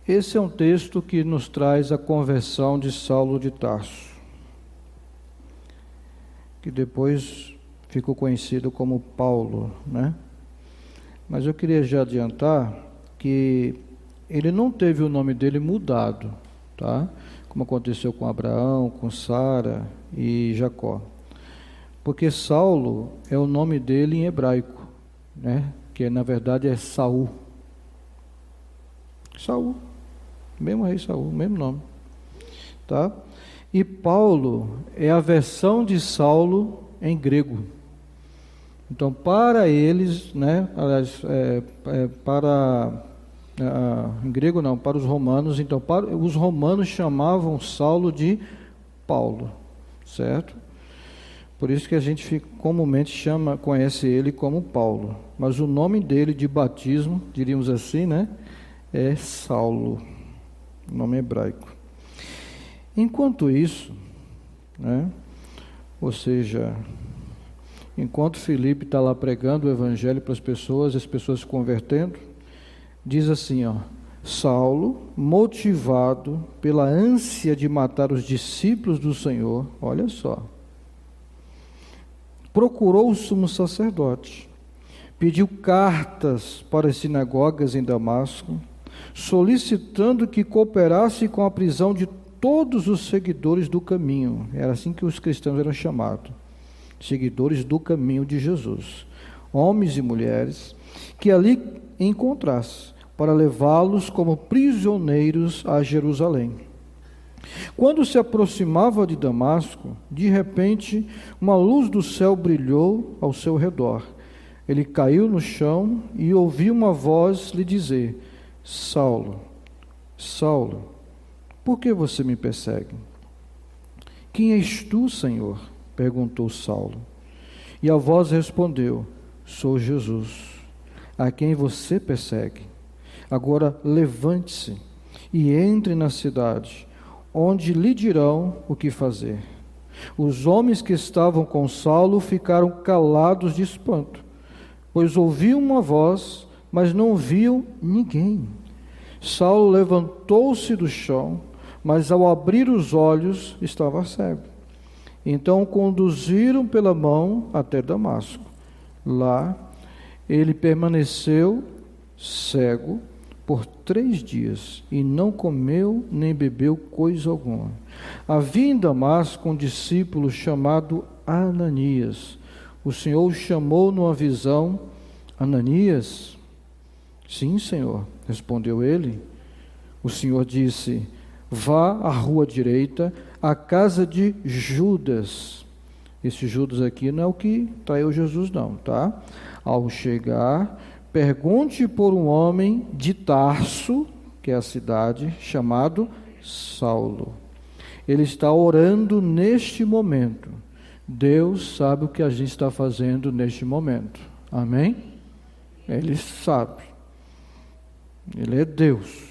Esse é um texto que nos traz a conversão de Saulo de Tarso, que depois ficou conhecido como Paulo, né? Mas eu queria já adiantar que ele não teve o nome dele mudado, tá? Como aconteceu com Abraão, com Sara e Jacó. Porque Saulo é o nome dele em hebraico, né? Que na verdade é Saul. Saul, mesmo rei Saul, mesmo nome, tá? E Paulo é a versão de Saulo em grego. Então, para eles, né? Aliás, em grego não, para os romanos. Então, os romanos chamavam Saulo de Paulo, certo? Por isso que a gente comumente conhece ele como Paulo. Mas o nome dele de batismo, diríamos assim, né? É Saulo, nome hebraico. Enquanto isso, né? Ou seja, enquanto Filipe está lá pregando o evangelho para as pessoas se convertendo, diz assim, ó: Saulo, motivado pela ânsia de matar os discípulos do Senhor, olha só, procurou o sumo sacerdote, pediu cartas para as sinagogas em Damasco, solicitando que cooperasse com a prisão de todos os seguidores do caminho. Era assim que os cristãos eram chamados, seguidores do caminho de Jesus, homens e mulheres, que ali encontrasse, para levá-los como prisioneiros a Jerusalém. Quando se aproximava de Damasco, de repente, uma luz do céu brilhou ao seu redor. Ele caiu no chão e ouviu uma voz lhe dizer: Saulo, Saulo, por que você me persegue? Quem és tu, Senhor? Perguntou Saulo. E a voz respondeu: Sou Jesus, a quem você persegue. Agora levante-se e entre na cidade, onde lhe dirão o que fazer. Os homens que estavam com Saulo ficaram calados de espanto, pois ouviam uma voz, mas não viam ninguém. Saulo levantou-se do chão, mas ao abrir os olhos estava cego. Então o conduziram pela mão até Damasco. Lá ele permaneceu cego por 3 dias, e não comeu nem bebeu coisa alguma. Havia em Damasco um discípulo chamado Ananias. O Senhor o chamou numa visão: Ananias? Sim, Senhor, respondeu ele. O Senhor disse: vá à rua direita, à casa de Judas. Esse Judas aqui não é o que traiu Jesus não, tá? Ao chegar, pergunte por um homem de Tarso, que é a cidade, chamado Saulo. Ele está orando neste momento. Deus sabe o que a gente está fazendo neste momento. Amém? Ele sabe. Ele é Deus.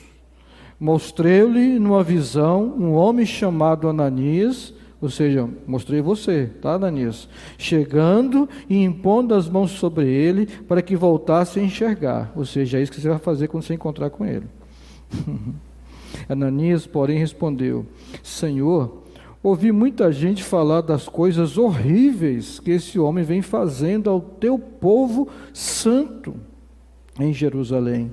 Mostrei-lhe numa visão um homem chamado Ananias, ou seja, mostrei você, tá, Ananias? Chegando e impondo as mãos sobre ele para que voltasse a enxergar. Ou seja, é isso que você vai fazer quando você encontrar com ele. Ananias, porém, respondeu: Senhor, ouvi muita gente falar das coisas horríveis que esse homem vem fazendo ao teu povo santo em Jerusalém.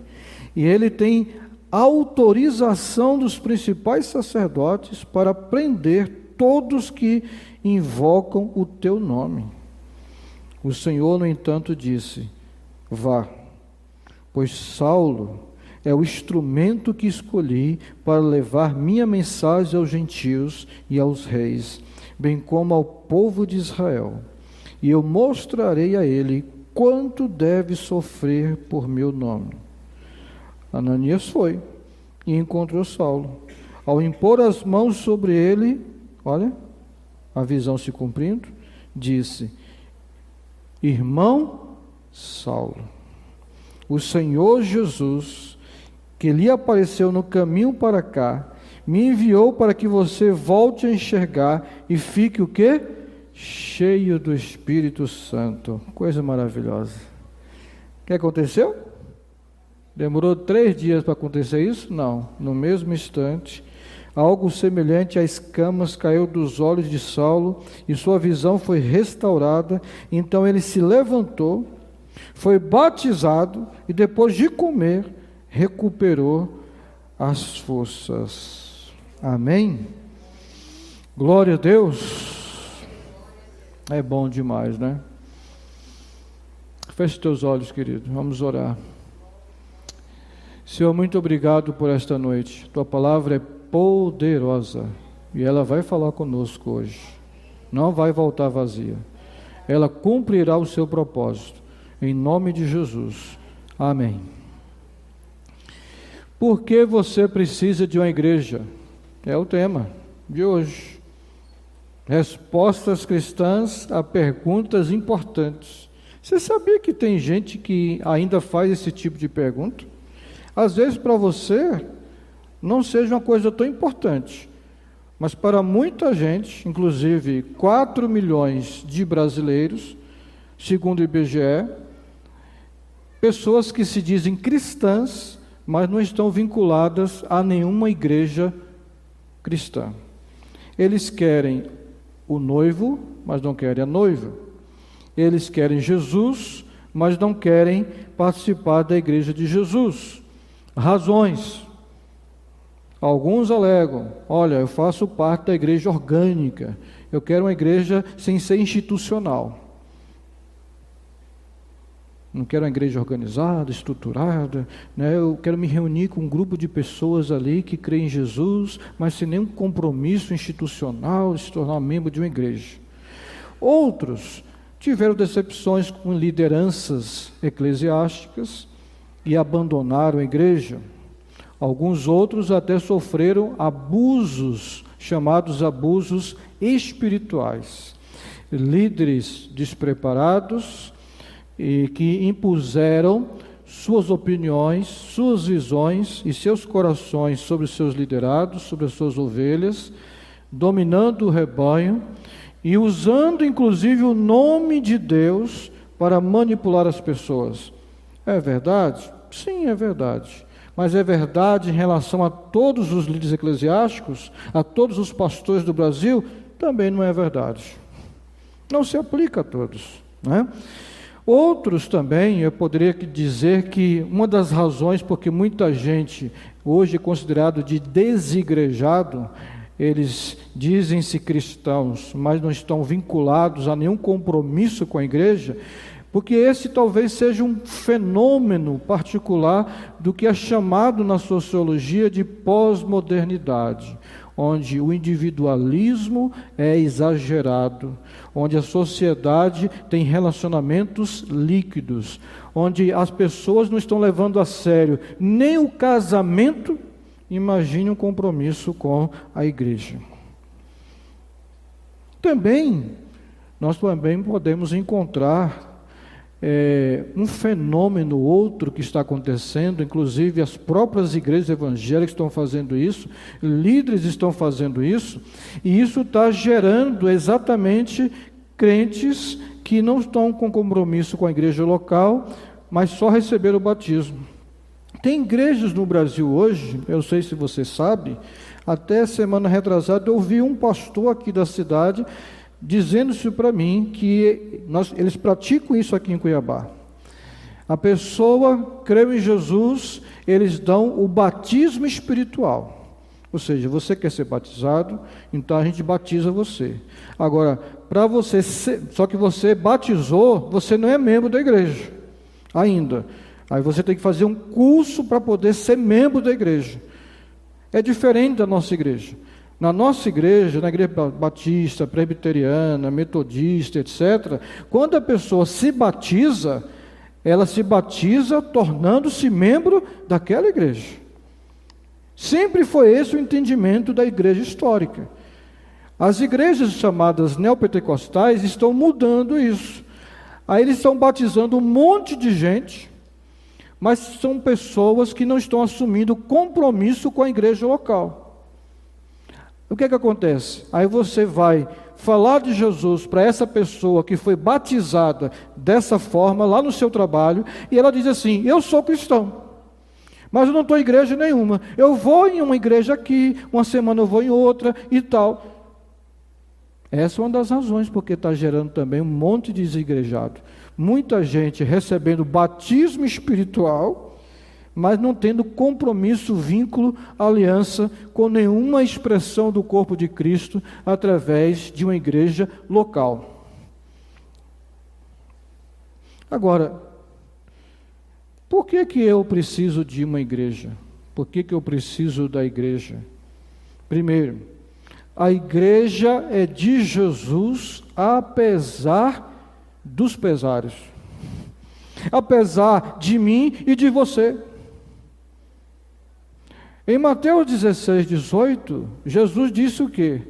E ele tem autorização dos principais sacerdotes para prender todos que invocam o teu nome. O Senhor, no entanto, disse: vá, pois Saulo é o instrumento que escolhi para levar minha mensagem aos gentios e aos reis, bem como ao povo de Israel. E eu mostrarei a ele quanto deve sofrer por meu nome. Ananias foi e encontrou Saulo. Ao impor as mãos sobre ele, olha, a visão se cumprindo, disse: Irmão Saulo, o Senhor Jesus, que lhe apareceu no caminho para cá, me enviou para que você volte a enxergar e fique o quê? Cheio do Espírito Santo. Coisa maravilhosa. O que aconteceu? Demorou 3 dias para acontecer isso? Não. No mesmo instante, algo semelhante a escamas caiu dos olhos de Saulo e sua visão foi restaurada. Então ele se levantou, foi batizado e depois de comer, recuperou as forças. Amém? Glória a Deus. É bom demais, né? Feche teus olhos, querido. Vamos orar. Senhor, muito obrigado por esta noite. Tua palavra é poderosa e ela vai falar conosco hoje. Não vai voltar vazia. Ela cumprirá o seu propósito. Em nome de Jesus. Amém. Por que você precisa de uma igreja? É o tema de hoje. Respostas cristãs a perguntas importantes. Você sabia que tem gente que ainda faz esse tipo de pergunta? Às vezes para você não seja uma coisa tão importante, mas para muita gente, inclusive 4 milhões de brasileiros, segundo o IBGE, pessoas que se dizem cristãs, mas não estão vinculadas a nenhuma igreja cristã. Eles querem o noivo, mas não querem a noiva. Eles querem Jesus, mas não querem participar da igreja de Jesus. Razões. Alguns alegam: olha, eu faço parte da igreja orgânica, eu quero uma igreja sem ser institucional. Não quero uma igreja organizada, estruturada, né? Eu quero me reunir com um grupo de pessoas ali que creem em Jesus, mas sem nenhum compromisso institucional de se tornar membro de uma igreja. Outros tiveram decepções com lideranças eclesiásticas e abandonaram a igreja. Alguns outros até sofreram abusos, chamados abusos espirituais. Líderes despreparados e que impuseram suas opiniões, suas visões e seus corações sobre os seus liderados, sobre as suas ovelhas, dominando o rebanho e usando inclusive o nome de Deus para manipular as pessoas. É verdade? Sim, é verdade. Mas é verdade em relação a todos os líderes eclesiásticos, a todos os pastores do Brasil? Também não é verdade. Não se aplica a todos, né? Outros também, eu poderia dizer que uma das razões porque muita gente hoje é considerado de desigrejado, eles dizem-se cristãos, mas não estão vinculados a nenhum compromisso com a igreja, porque esse talvez seja um fenômeno particular do que é chamado na sociologia de pós-modernidade, onde o individualismo é exagerado, onde a sociedade tem relacionamentos líquidos, onde as pessoas não estão levando a sério nem o casamento, imagine um compromisso com a igreja. Nós também podemos encontrar um fenômeno outro que está acontecendo, inclusive as próprias igrejas evangélicas estão fazendo isso, líderes estão fazendo isso, e isso está gerando exatamente crentes que não estão com compromisso com a igreja local, mas só receberam o batismo. Tem igrejas no Brasil hoje, eu não sei se você sabe, até semana retrasada eu ouvi um pastor aqui da cidade dizendo isso para mim, que eles praticam isso aqui em Cuiabá. A pessoa creu em Jesus, eles dão o batismo espiritual. Ou seja, você quer ser batizado, então a gente batiza você. Agora, para você só que você batizou, você não é membro da igreja ainda. Aí você tem que fazer um curso para poder ser membro da igreja. É diferente da nossa igreja. Na nossa igreja, na igreja batista, presbiteriana, metodista, etc., quando a pessoa se batiza, ela se batiza tornando-se membro daquela igreja. Sempre foi esse o entendimento da igreja histórica. As igrejas chamadas neopentecostais estão mudando isso. Aí eles estão batizando um monte de gente, mas são pessoas que não estão assumindo compromisso com a igreja local. O que acontece? Aí você vai falar de Jesus para essa pessoa que foi batizada dessa forma lá no seu trabalho, e ela diz assim: eu sou cristão. Mas eu não estou em igreja nenhuma. Eu vou em uma igreja aqui, uma semana eu vou em outra e tal. Essa é uma das razões porque está gerando também um monte de desigrejado. Muita gente recebendo batismo espiritual, mas não tendo compromisso, vínculo, aliança com nenhuma expressão do corpo de Cristo através de uma igreja local. Agora, por que eu preciso de uma igreja? Por que eu preciso da igreja? Primeiro, a igreja é de Jesus apesar dos pesares. Apesar de mim e de você. Em Mateus 16, 18, Jesus disse o quê?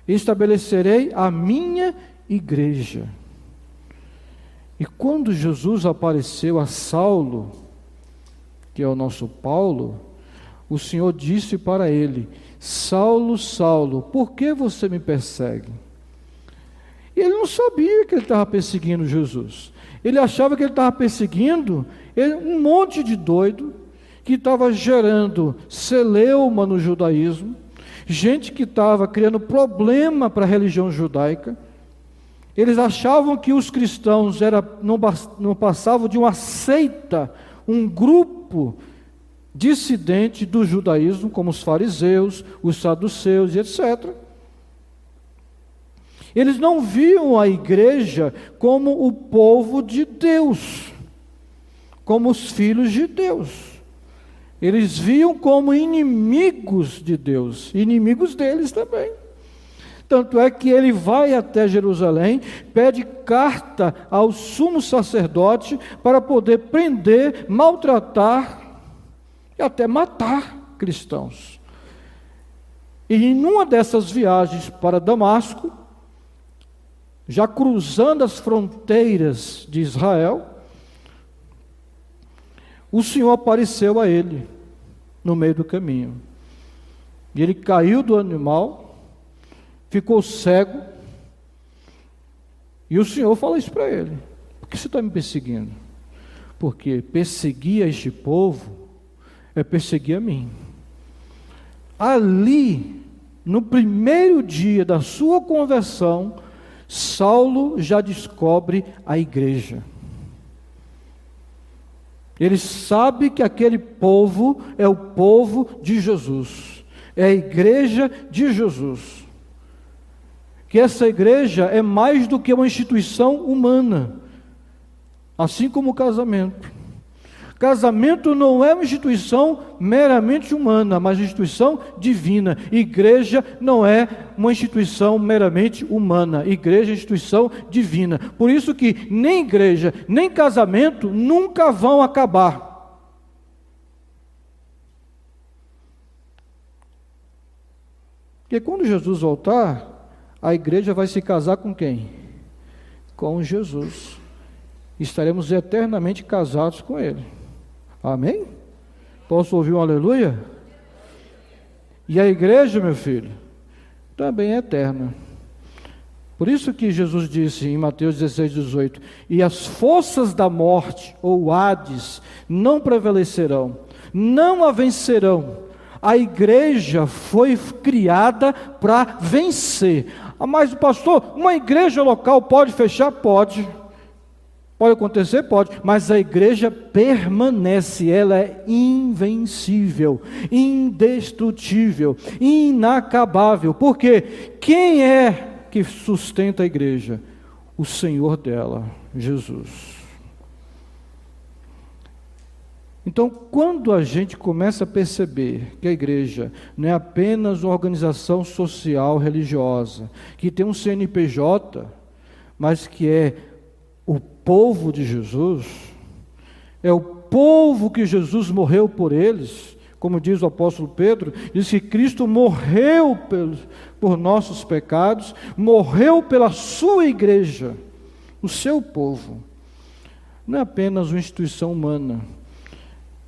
Estabelecerei a minha igreja. E quando Jesus apareceu a Saulo, que é o nosso Paulo, o Senhor disse para ele: Saulo, Saulo, por que você me persegue? E ele não sabia que ele estava perseguindo Jesus. Ele achava que ele estava perseguindo um monte de doido que estava gerando celeuma no judaísmo, gente que estava criando problema para a religião judaica. Eles achavam que os cristãos não passavam de uma seita, um grupo dissidente do judaísmo, como os fariseus, os saduceus e etc. Eles não viam a igreja como o povo de Deus, como os filhos de Deus. Eles viam como inimigos de Deus, inimigos deles também. Tanto é que ele vai até Jerusalém, pede carta ao sumo sacerdote para poder prender, maltratar e até matar cristãos. E em uma dessas viagens para Damasco, já cruzando as fronteiras de Israel, o Senhor apareceu a ele no meio do caminho. E ele caiu do animal, ficou cego, e o Senhor fala isso para ele: por que você está me perseguindo? Porque perseguir a este povo é perseguir a mim. Ali, no primeiro dia da sua conversão, Saulo já descobre a igreja. Ele sabe que aquele povo é o povo de Jesus, é a igreja de Jesus. Que essa igreja é mais do que uma instituição humana, assim como o casamento. Casamento não é uma instituição meramente humana, mas uma instituição divina. Igreja não é uma instituição meramente humana, igreja é uma instituição divina. Por isso que nem igreja, nem casamento nunca vão acabar. Porque quando Jesus voltar, a igreja vai se casar com quem? Com Jesus. Estaremos eternamente casados com Ele. Amém? Posso ouvir um aleluia? E a igreja, meu filho, também é eterna. Por isso que Jesus disse em Mateus 16, 18: e as forças da morte, ou Hades, não prevalecerão, não a vencerão. A igreja foi criada para vencer. Mas, pastor, uma igreja local pode fechar? Pode. Pode acontecer? Pode. Mas a igreja permanece, ela é invencível, indestrutível, inacabável. Por quê? Quem é que sustenta a igreja? O Senhor dela, Jesus. Então, quando a gente começa a perceber que a igreja não é apenas uma organização social religiosa, que tem um CNPJ, mas que é o povo de Jesus, é o povo que Jesus morreu por eles, como diz o apóstolo Pedro, diz que Cristo morreu por nossos pecados, morreu pela sua igreja, o seu povo. Não é apenas uma instituição humana,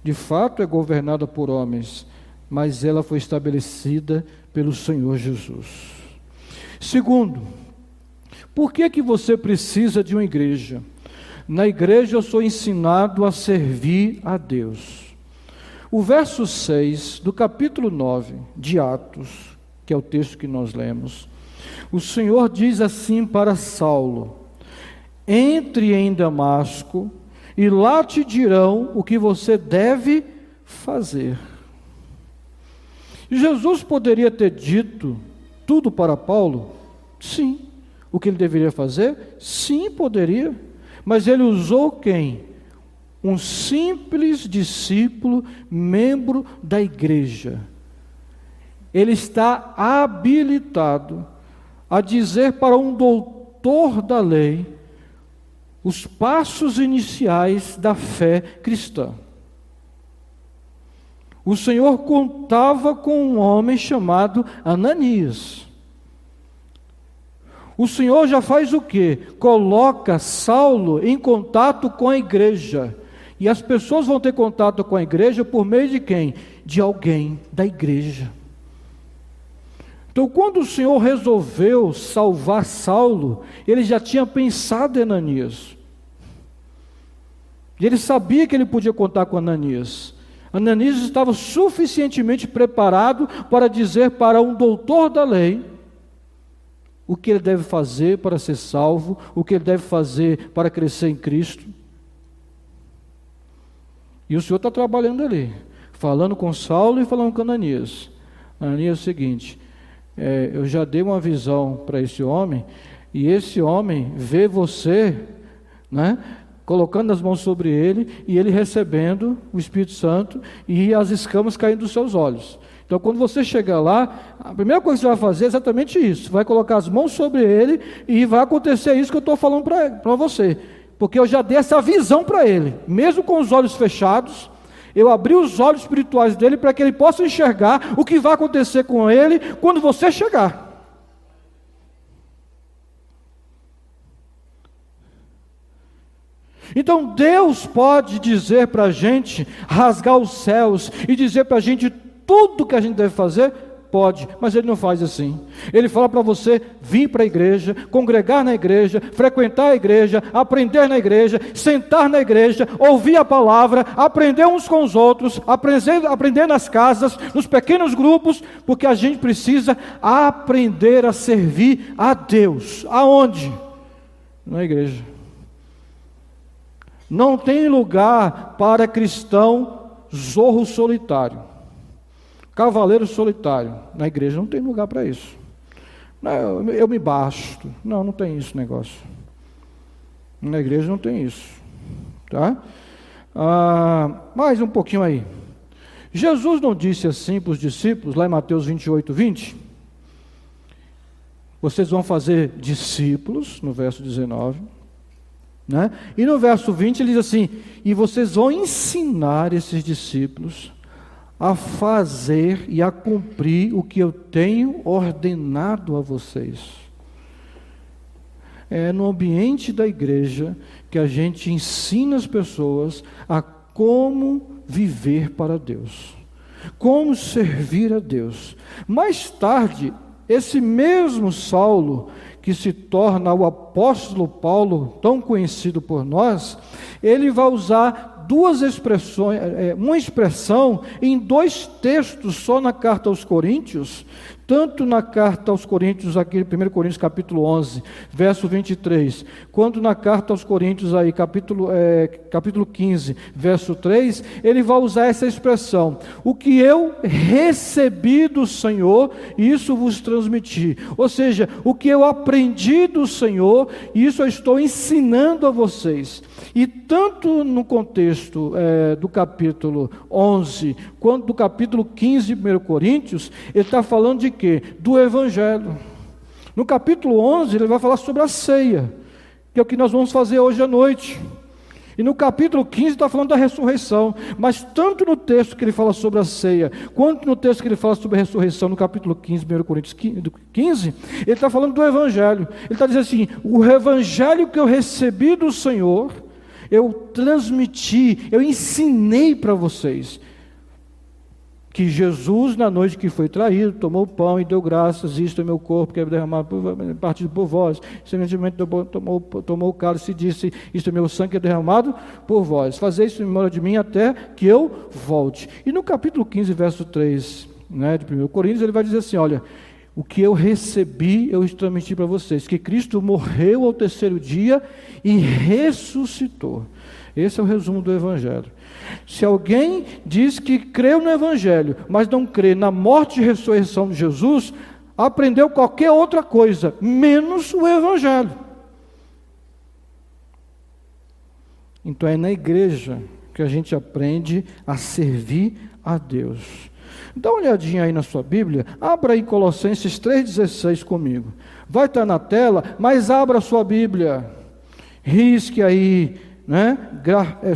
de fato é governada por homens, mas ela foi estabelecida pelo Senhor Jesus. Segundo, por que você precisa de uma igreja? Na igreja eu sou ensinado a servir a Deus. O verso 6 do capítulo 9 de Atos, que é o texto que nós lemos, o Senhor diz assim para Saulo: entre em Damasco e lá te dirão o que você deve fazer. Jesus poderia ter dito tudo para Paulo? Sim. O que ele deveria fazer? Sim, poderia. Mas ele usou quem? Um simples discípulo, membro da igreja. Ele está habilitado a dizer para um doutor da lei os passos iniciais da fé cristã. O Senhor contava com um homem chamado Ananias. O Senhor já faz o quê? Coloca Saulo em contato com a igreja. E as pessoas vão ter contato com a igreja por meio de quem? De alguém da igreja. Então, quando o Senhor resolveu salvar Saulo, ele já tinha pensado em Ananias. E ele sabia que ele podia contar com Ananias. Ananias estava suficientemente preparado para dizer para um doutor da lei o que ele deve fazer para ser salvo, o que ele deve fazer para crescer em Cristo. E o Senhor está trabalhando ali, falando com Saulo e falando com Ananias. Ananias é o seguinte: eu já dei uma visão para esse homem, e esse homem vê você, né, colocando as mãos sobre ele, e ele recebendo o Espírito Santo, e as escamas caindo dos seus olhos. Então, quando você chegar lá, a primeira coisa que você vai fazer é exatamente isso: vai colocar as mãos sobre ele, e vai acontecer isso que eu estou falando para você, porque eu já dei essa visão para ele, mesmo com os olhos fechados. Eu abri os olhos espirituais dele para que ele possa enxergar o que vai acontecer com ele quando você chegar. Então Deus pode dizer para a gente, rasgar os céus e dizer para a gente tudo que a gente deve fazer. Pode, mas Ele não faz assim. Ele fala para você vir para a igreja, congregar na igreja, frequentar a igreja, aprender na igreja, sentar na igreja, ouvir a palavra, aprender uns com os outros, aprender nas casas, nos pequenos grupos, porque a gente precisa aprender a servir a Deus. Aonde? Na igreja. Não tem lugar para cristão zorro solitário, cavaleiro solitário. Na igreja não tem lugar para isso. Não, eu me basto. Não, não tem isso negócio. Na igreja não tem isso. Tá? Mais um pouquinho aí. Jesus não disse assim para os discípulos, lá em Mateus 28, 20? Vocês vão fazer discípulos, no verso 19. Né? E no verso 20 ele diz assim: e vocês vão ensinar esses discípulos a fazer e a cumprir o que eu tenho ordenado a vocês. É no ambiente da igreja que a gente ensina as pessoas a como viver para Deus, como servir a Deus. Mais tarde, esse mesmo Saulo, que se torna o apóstolo Paulo, tão conhecido por nós, ele vai usar duas expressões, uma expressão em dois textos só na carta aos Coríntios, tanto na carta aos Coríntios, aqui 1 Coríntios capítulo 11, verso 23, quanto na carta aos Coríntios, aí, capítulo 15, verso 3, ele vai usar essa expressão: o que eu recebi do Senhor, isso vos transmiti. Ou seja, o que eu aprendi do Senhor, isso eu estou ensinando a vocês. E tanto no contexto do capítulo 11, quanto do capítulo 15 de 1 Coríntios, ele está falando de quê? Do Evangelho. No capítulo 11, ele vai falar sobre a ceia, que é o que nós vamos fazer hoje à noite. E no capítulo 15 está falando da ressurreição. Mas tanto no texto que ele fala sobre a ceia, quanto no texto que ele fala sobre a ressurreição, no capítulo 15, 1 Coríntios 15, ele está falando do Evangelho. Ele está dizendo assim: o Evangelho que eu recebi do Senhor, eu transmiti, eu ensinei para vocês. que Jesus, na noite que foi traído, tomou o pão e deu graças, isto é meu corpo, que é derramado partido por vós. Semelhantemente tomou o cálice e disse, isto é meu sangue, que é derramado por vós. Fazei isso em memória de mim até que eu volte. E no capítulo 15, verso 3, de 1 Coríntios, ele vai dizer assim, olha, o que eu recebi, eu transmiti para vocês, que Cristo morreu ao terceiro dia e ressuscitou. Esse é o resumo do Evangelho. Se alguém diz que creu no Evangelho, mas não crê na morte e ressurreição de Jesus, aprendeu qualquer outra coisa, menos o Evangelho. Então é na igreja que a gente aprende a servir a Deus. Dá uma olhadinha aí na sua Bíblia, abra aí Colossenses 3,16 comigo. Vai estar na tela, mas abra a sua Bíblia, risque aí,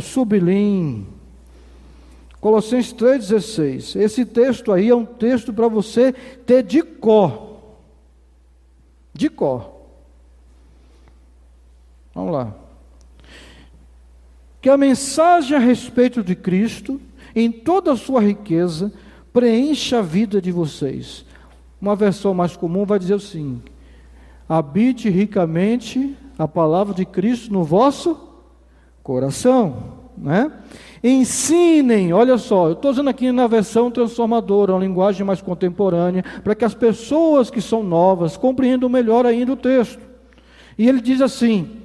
sublinhe. Colossenses 3,16. Esse texto aí é um texto para você ter de cor. De cor. Vamos lá. Que a mensagem a respeito de Cristo, em toda a sua riqueza, preencha a vida de vocês. Uma versão mais comum vai dizer assim: habite ricamente a palavra de Cristo no vosso coração. Ensinem, olha só, eu estou usando aqui na versão transformadora, uma linguagem mais contemporânea, para que as pessoas que são novas compreendam melhor ainda o texto. E ele diz assim: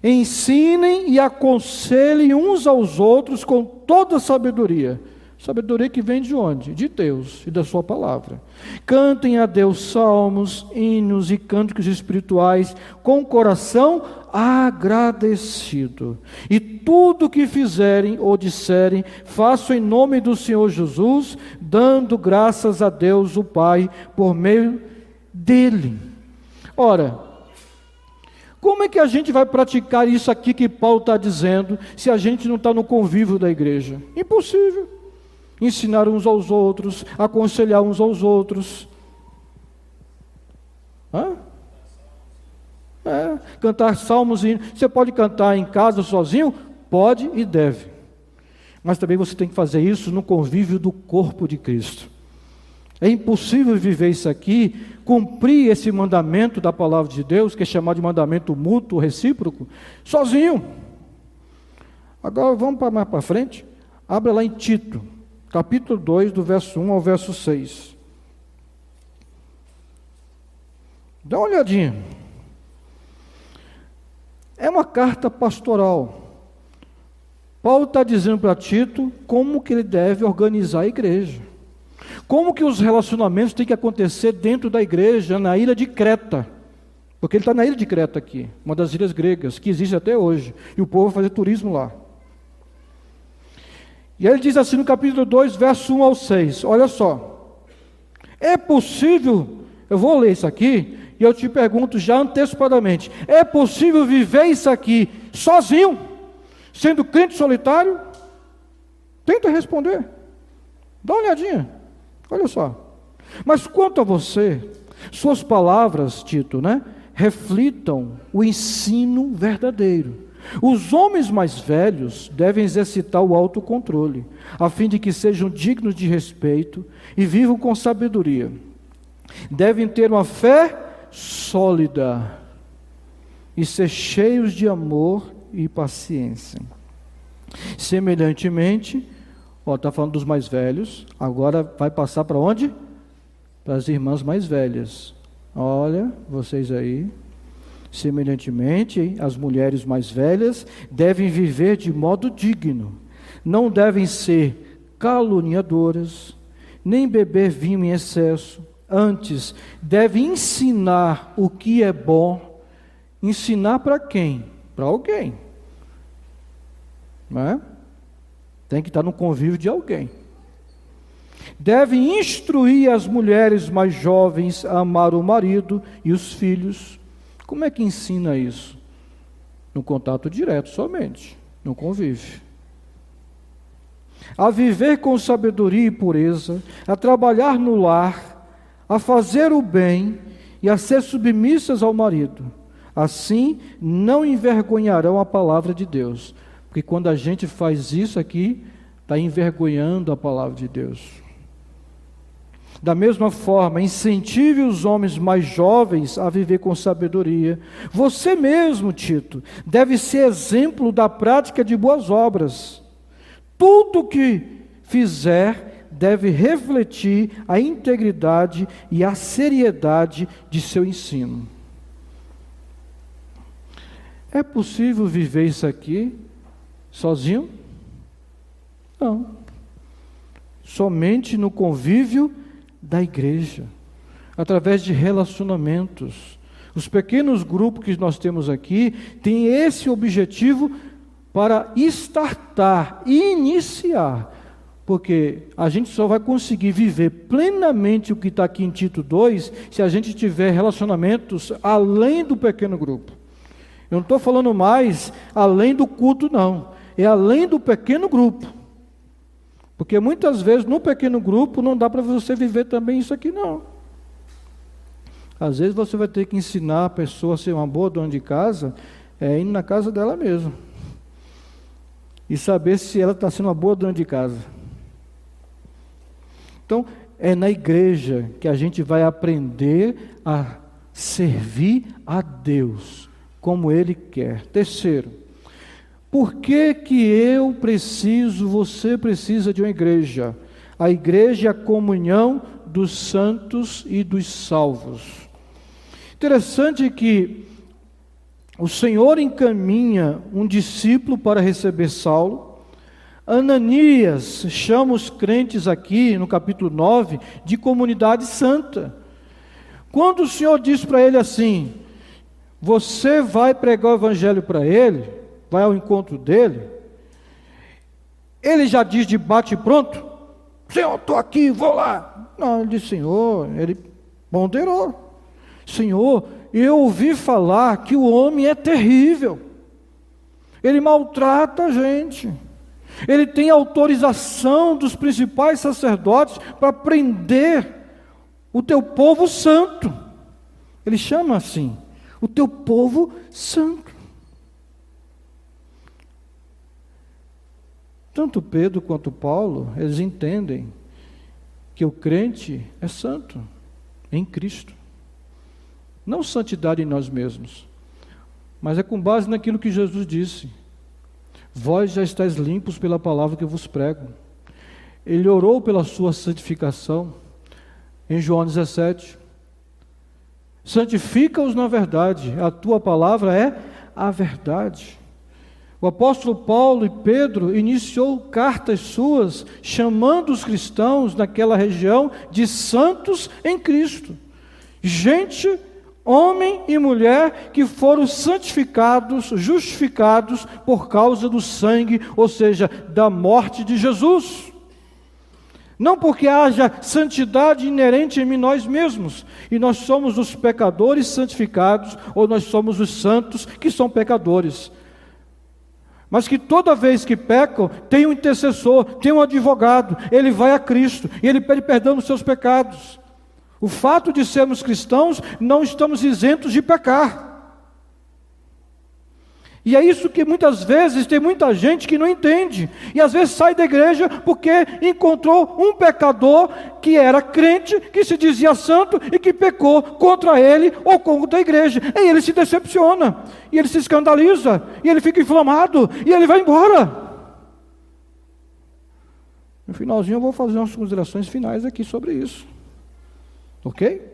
ensinem e aconselhem uns aos outros com toda sabedoria. Sabedoria que vem de onde? De Deus e da sua palavra. Cantem a Deus salmos, hinos e cânticos espirituais com o coração agradecido. E tudo que fizerem ou disserem, façam em nome do Senhor Jesus, dando graças a Deus o Pai por meio dele. Ora, como é que a gente vai praticar isso aqui que Paulo está dizendo, se a gente não está no convívio da igreja? Impossível. Ensinar uns aos outros, aconselhar uns aos outros. Cantar salmos. Você pode cantar em casa sozinho? Pode e deve. Mas também você tem que fazer isso no convívio do corpo de Cristo. É impossível viver isso aqui, cumprir esse mandamento da palavra de Deus, que é chamado de mandamento mútuo, recíproco, sozinho. Agora vamos mais para frente. Abra lá em Tito, capítulo 2, do verso 1 ao verso 6. Dá uma olhadinha. É uma carta pastoral. Paulo está dizendo para Tito como que ele deve organizar a igreja. Como que os relacionamentos têm que acontecer dentro da igreja, na ilha de Creta. Porque ele está na ilha de Creta aqui, uma das ilhas gregas, que existe até hoje. E o povo vai fazer turismo lá. E aí ele diz assim no capítulo 2, verso 1 ao 6. Olha só. É possível, eu vou ler isso aqui, e eu te pergunto já antecipadamente, é possível viver isso aqui sozinho, sendo crente solitário? Tenta responder. Dá uma olhadinha. Olha só. Mas quanto a você, suas palavras, Tito, reflitam o ensino verdadeiro. Os homens mais velhos devem exercitar o autocontrole, a fim de que sejam dignos de respeito e vivam com sabedoria. Devem ter uma fé sólida e ser cheios de amor e paciência. Semelhantemente, está falando dos mais velhos, agora vai passar para onde? Para as irmãs mais velhas. Olha, vocês aí. Semelhantemente, as mulheres mais velhas devem viver de modo digno. Não devem ser caluniadoras, nem beber vinho em excesso. Antes, devem ensinar o que é bom. Ensinar para quem? Para alguém. Não é? Tem que estar no convívio de alguém. Devem instruir as mulheres mais jovens a amar o marido e os filhos. Como é que ensina isso? No contato direto somente, no convívio. A viver com sabedoria e pureza, a trabalhar no lar, a fazer o bem e a ser submissas ao marido. Assim, não envergonharão a palavra de Deus. Porque quando a gente faz isso aqui, está envergonhando a palavra de Deus. Da mesma forma, incentive os homens mais jovens a viver com sabedoria. Você mesmo, Tito, deve ser exemplo da prática de boas obras. Tudo que fizer deve refletir a integridade e a seriedade de seu ensino. É possível viver isso aqui sozinho? Não. Somente no convívio da igreja, através de relacionamentos. Os pequenos grupos que nós temos aqui têm esse objetivo para iniciar, porque a gente só vai conseguir viver plenamente o que está aqui em Tito 2, se a gente tiver relacionamentos além do pequeno grupo. Eu não estou falando mais além do culto, não, é além do pequeno grupo. Porque muitas vezes no pequeno grupo não dá para você viver também isso aqui não. Às vezes você vai ter que ensinar a pessoa a ser uma boa dona de casa, indo na casa dela mesma. E saber se ela está sendo uma boa dona de casa. Então, é na igreja que a gente vai aprender a servir a Deus, como Ele quer. Terceiro, por que você precisa de uma igreja? A igreja é a comunhão dos santos e dos salvos. Interessante que o Senhor encaminha um discípulo para receber Saulo. Ananias chama os crentes aqui, no capítulo 9, de comunidade santa. Quando o Senhor diz para ele assim, você vai pregar o evangelho para ele, vai ao encontro dele, ele já diz de bate pronto, Senhor, estou aqui, vou lá. Não, ele disse, Senhor, ele ponderou. Senhor, eu ouvi falar que o homem é terrível, ele maltrata a gente, ele tem autorização dos principais sacerdotes para prender o teu povo santo. Ele chama assim, o teu povo santo. Tanto Pedro quanto Paulo, eles entendem que o crente é santo em Cristo. Não santidade em nós mesmos, mas é com base naquilo que Jesus disse. Vós já estáis limpos pela palavra que eu vos prego. Ele orou pela sua santificação em João 17. Santifica-os na verdade, a tua palavra é a verdade. O apóstolo Paulo e Pedro iniciou cartas suas chamando os cristãos naquela região de santos em Cristo. Gente, homem e mulher que foram santificados, justificados por causa do sangue, ou seja, da morte de Jesus. Não porque haja santidade inerente em nós mesmos, e nós somos os pecadores santificados, ou nós somos os santos que são pecadores. Mas que toda vez que pecam, tem um intercessor, tem um advogado, ele vai a Cristo, e ele pede perdão dos seus pecados. O fato de sermos cristãos, não estamos isentos de pecar. E é isso que muitas vezes tem muita gente que não entende. E às vezes sai da igreja porque encontrou um pecador que era crente, que se dizia santo e que pecou contra ele ou contra a igreja. E ele se decepciona, e ele se escandaliza, e ele fica inflamado, e ele vai embora. No finalzinho eu vou fazer umas considerações finais aqui sobre isso. Ok?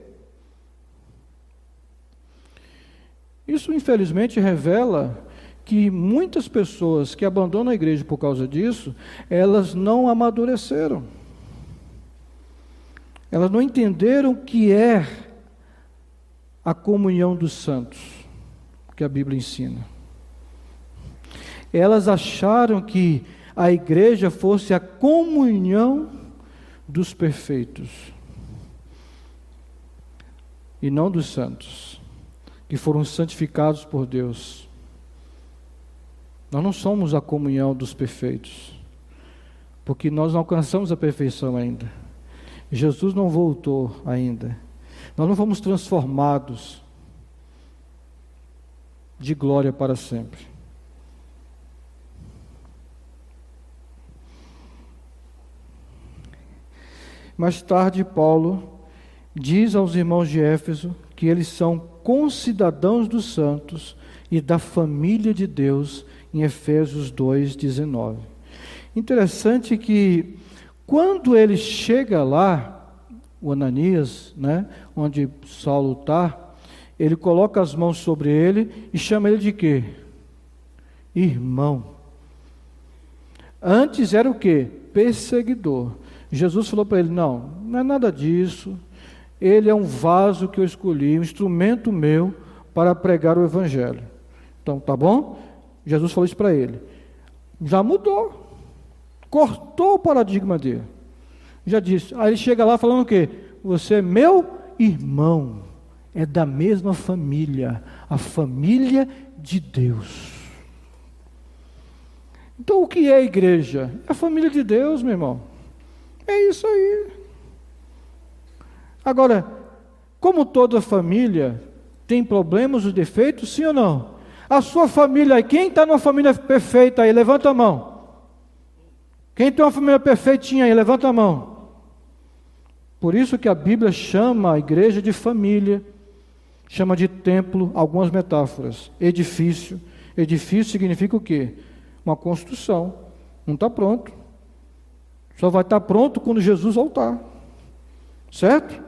Isso infelizmente revela que muitas pessoas que abandonam a igreja por causa disso, elas não amadureceram. Elas não entenderam o que é a comunhão dos santos, que a Bíblia ensina. Elas acharam que a igreja fosse a comunhão dos perfeitos, e não dos santos, que foram santificados por Deus. Nós não somos a comunhão dos perfeitos, porque nós não alcançamos a perfeição ainda. Jesus não voltou ainda. Nós não fomos transformados de glória para sempre. Mais tarde, Paulo diz aos irmãos de Éfeso que eles são concidadãos dos santos e da família de Deus, em Efésios 2:19. Interessante que quando ele chega lá, o Ananias, onde Saulo está, ele coloca as mãos sobre ele e chama ele de quê? Irmão. Antes era o quê? Perseguidor. Jesus falou para ele, não é nada disso, ele é um vaso que eu escolhi, um instrumento meu para pregar o Evangelho. Então, tá bom? Jesus falou isso para ele. Já mudou. Cortou o paradigma dele. Já disse. Aí ele chega lá falando o quê? Você é meu irmão. É da mesma família. A família de Deus. Então o que é a igreja? É a família de Deus, meu irmão. É isso aí. Agora, como toda família tem problemas e defeitos, sim ou não? A sua família, quem está numa família perfeita aí, levanta a mão. Quem tem uma família perfeitinha aí, levanta a mão. Por isso que a Bíblia chama a igreja de família, chama de templo, algumas metáforas. Edifício. Edifício significa o quê? Uma construção. Não está pronto. Só vai estar pronto quando Jesus voltar. Certo?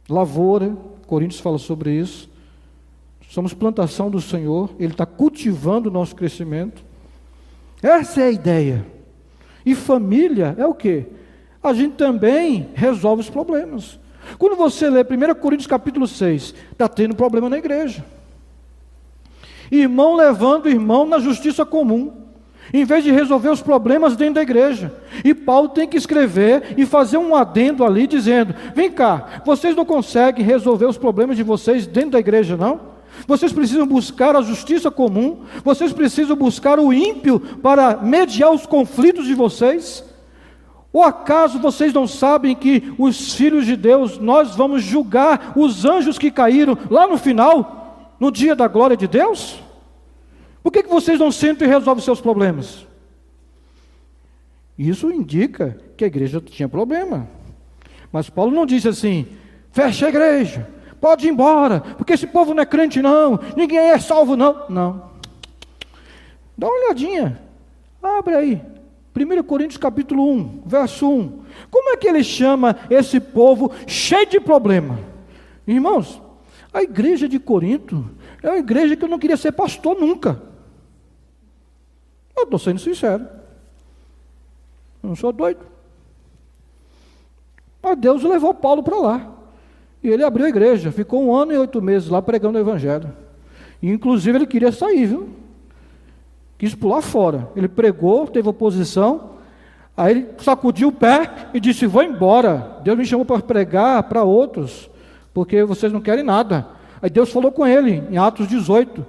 Lavoura, Coríntios fala sobre isso. Somos plantação do Senhor, Ele está cultivando o nosso crescimento. Essa é a ideia. E família é o quê? A gente também resolve os problemas. Quando você lê 1 Coríntios capítulo 6, está tendo problema na igreja. Irmão levando irmão na justiça comum, em vez de resolver os problemas dentro da igreja. E Paulo tem que escrever e fazer um adendo ali, dizendo, vem cá, vocês não conseguem resolver os problemas de vocês dentro da igreja, não? Vocês precisam buscar a justiça comum, vocês precisam buscar o ímpio para mediar os conflitos de vocês. Ou acaso vocês não sabem que os filhos de Deus, nós vamos julgar os anjos que caíram lá no final, no dia da glória de Deus? Por que vocês não sentam e resolvem seus problemas? Isso indica que a igreja tinha problema. Mas Paulo não disse assim, fecha a igreja, pode ir embora, porque esse povo não é crente não, ninguém é salvo não. Não. Dá uma olhadinha, abre aí, 1 Coríntios capítulo 1, verso 1. Como é que ele chama esse povo cheio de problema? Irmãos, a igreja de Corinto é uma igreja que eu não queria ser pastor nunca. Eu estou sendo sincero. Eu não sou doido. Mas Deus levou Paulo para lá. E ele abriu a igreja. Ficou 1 ano e 8 meses lá pregando o evangelho. E inclusive ele queria sair, viu? Quis pular fora. Ele pregou, teve oposição. Aí ele sacudiu o pé e disse, vou embora. Deus me chamou para pregar para outros, porque vocês não querem nada. Aí Deus falou com ele, em Atos 18,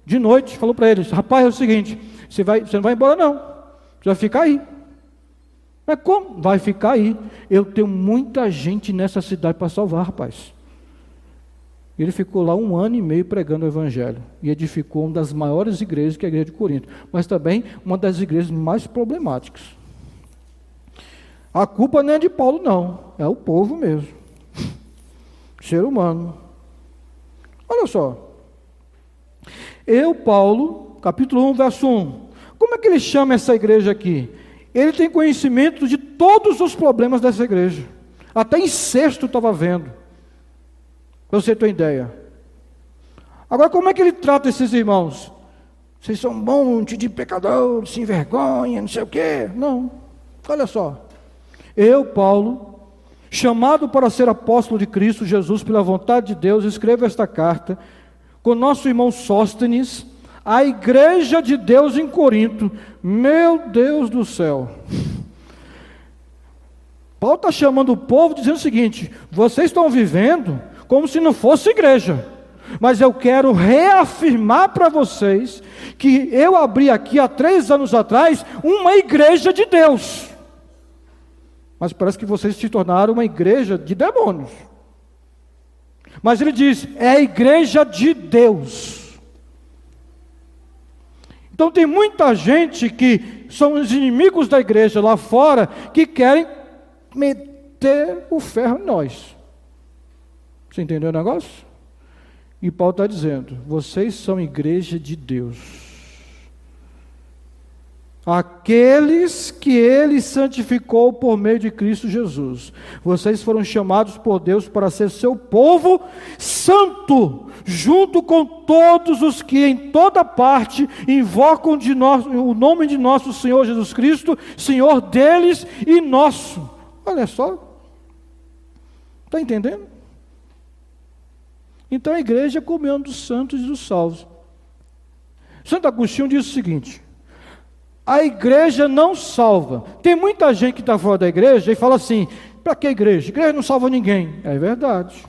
de noite, falou para ele, rapaz, é o seguinte, você não vai embora não, você vai ficar aí. Mas como? Vai ficar aí. Eu tenho muita gente nessa cidade para salvar, rapaz. Ele ficou lá 1 ano e meio pregando o evangelho, e edificou uma das maiores igrejas, que é a igreja de Corinto, mas também uma das igrejas mais problemáticas. A culpa não é de Paulo não, é o povo mesmo, ser humano. Olha só, Paulo, capítulo 1, verso 1, como é que ele chama essa igreja aqui? Ele tem conhecimento de todos os problemas dessa igreja, até incesto estava vendo, para você ter uma ideia. Agora, como é que ele trata esses irmãos? Vocês são um monte de pecadores, sem vergonha, não sei o quê. Não, olha só, Paulo, chamado para ser apóstolo de Cristo Jesus pela vontade de Deus, escrevo esta carta com nosso irmão Sóstenes, a igreja de Deus em Corinto. Meu Deus do céu, Paulo está chamando o povo dizendo o seguinte, vocês estão vivendo como se não fosse igreja, mas eu quero reafirmar para vocês que eu abri aqui há 3 anos atrás uma igreja de Deus, mas parece que vocês se tornaram uma igreja de demônios. Mas ele diz, é a igreja de Deus. Então tem muita gente que são os inimigos da igreja lá fora, que querem meter o ferro em nós. Você entendeu o negócio? E Paulo está dizendo, vocês são igreja de Deus. Aqueles que Ele santificou por meio de Cristo Jesus. Vocês foram chamados por Deus para ser seu povo santo, junto com todos os que em toda parte invocam o nome de nosso Senhor Jesus Cristo, Senhor deles e nosso. Olha só. Está entendendo? Então a igreja é comunhão dos santos e dos salvos. Santo Agostinho diz o seguinte: a igreja não salva. Tem muita gente que está fora da igreja e fala assim, para que igreja? A igreja não salva ninguém. É verdade.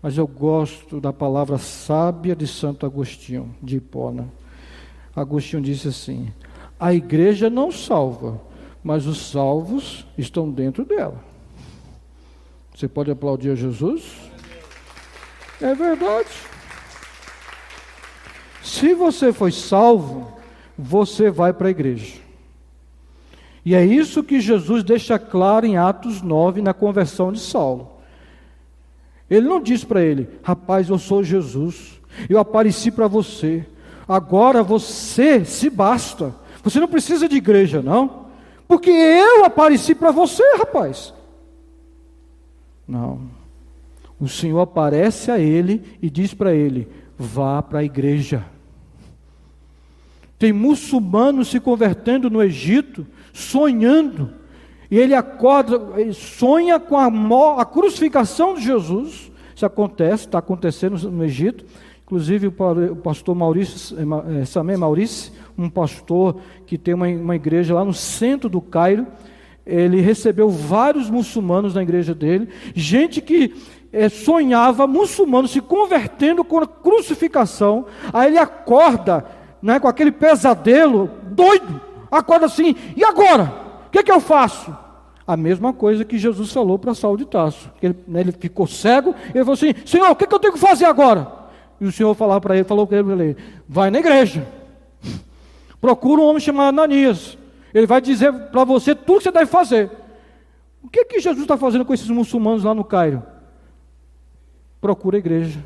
Mas eu gosto da palavra sábia de Santo Agostinho, de Hipona. Agostinho disse assim, a igreja não salva, mas os salvos estão dentro dela. Você pode aplaudir a Jesus? É verdade. Se você foi salvo, você vai para a igreja. E é isso que Jesus deixa claro em Atos 9, na conversão de Saulo. Ele não diz para ele, rapaz, eu sou Jesus, eu apareci para você, agora você se basta, você não precisa de igreja não, porque eu apareci para você, rapaz. Não, o Senhor aparece a ele e diz para ele, vá para a igreja. Tem muçulmanos se convertendo no Egito, sonhando, e ele acorda, ele sonha com a crucificação de Jesus. Isso acontece, está acontecendo no Egito. Inclusive o pastor Maurício, Samé Maurício, um pastor que tem uma igreja lá no centro do Cairo, ele recebeu vários muçulmanos na igreja dele, gente que sonhava, muçulmanos se convertendo com a crucificação. Aí ele acorda, né, com aquele pesadelo, doido, acorda assim, e agora? O que eu faço? A mesma coisa que Jesus falou para Saulo de Tarso. Ele ficou cego, ele falou assim, Senhor, o que eu tenho que fazer agora? E o Senhor falou para ele, vai na igreja, procura um homem chamado Ananias, ele vai dizer para você tudo que você deve fazer. O que Jesus está fazendo com esses muçulmanos lá no Cairo? Procura a igreja.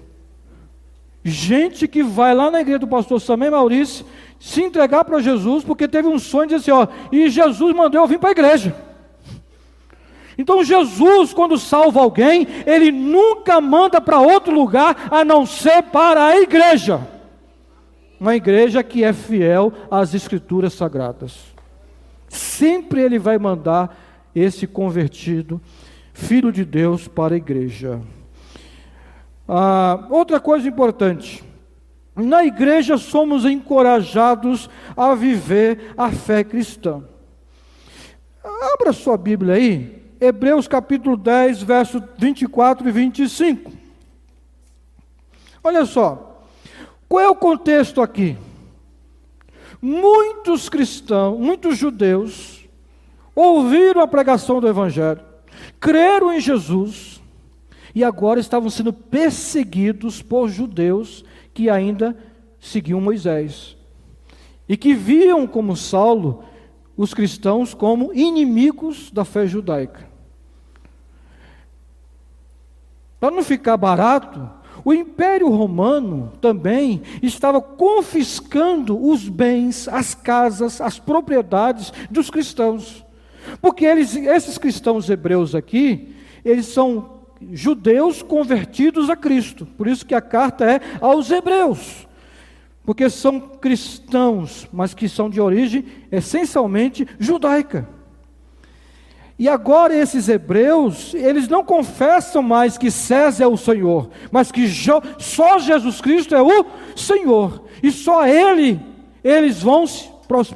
Gente que vai lá na igreja do pastor Samé Maurício se entregar para Jesus, porque teve um sonho de dizer assim, e Jesus mandou eu vir para a igreja. Então Jesus, quando salva alguém, Ele nunca manda para outro lugar, a não ser para a igreja. Uma igreja que é fiel às Escrituras Sagradas. Sempre Ele vai mandar esse convertido, filho de Deus, para a igreja. Outra coisa importante, na igreja somos encorajados a viver a fé cristã. Abra sua Bíblia aí, Hebreus capítulo 10, versos 24 e 25. Olha só, qual é o contexto aqui? Muitos cristãos, muitos judeus, ouviram a pregação do Evangelho, creram em Jesus, e agora estavam sendo perseguidos por judeus que ainda seguiam Moisés. E que viam como Saulo, os cristãos, como inimigos da fé judaica. Para não ficar barato, o Império Romano também estava confiscando os bens, as casas, as propriedades dos cristãos. Porque esses cristãos hebreus aqui, eles são judeus convertidos a Cristo. Por isso que a carta é aos hebreus. Porque são cristãos, mas que são de origem essencialmente judaica. E agora esses hebreus, eles não confessam mais que César é o Senhor, mas que só Jesus Cristo é o Senhor. E só Ele, eles vão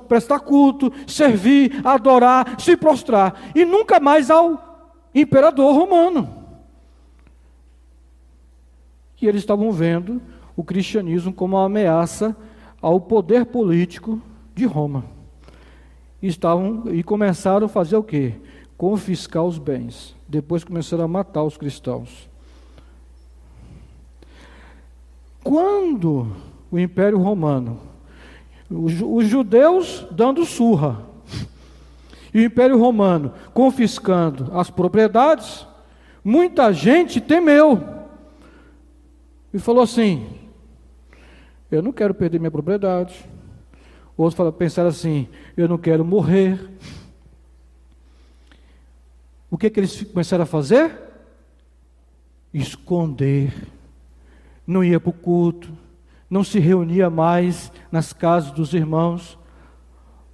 prestar culto, servir, adorar, se prostrar. E nunca mais ao imperador romano. E eles estavam vendo o cristianismo como uma ameaça ao poder político de Roma. E começaram a fazer o quê? Confiscar os bens. Depois começaram a matar os cristãos. Quando o Império Romano, os judeus dando surra, e o Império Romano confiscando as propriedades, muita gente temeu e falou assim: eu não quero perder minha propriedade. Outros pensaram assim: eu não quero morrer. O que eles começaram a fazer? Esconder. Não ia para o culto, não se reunia mais nas casas dos irmãos,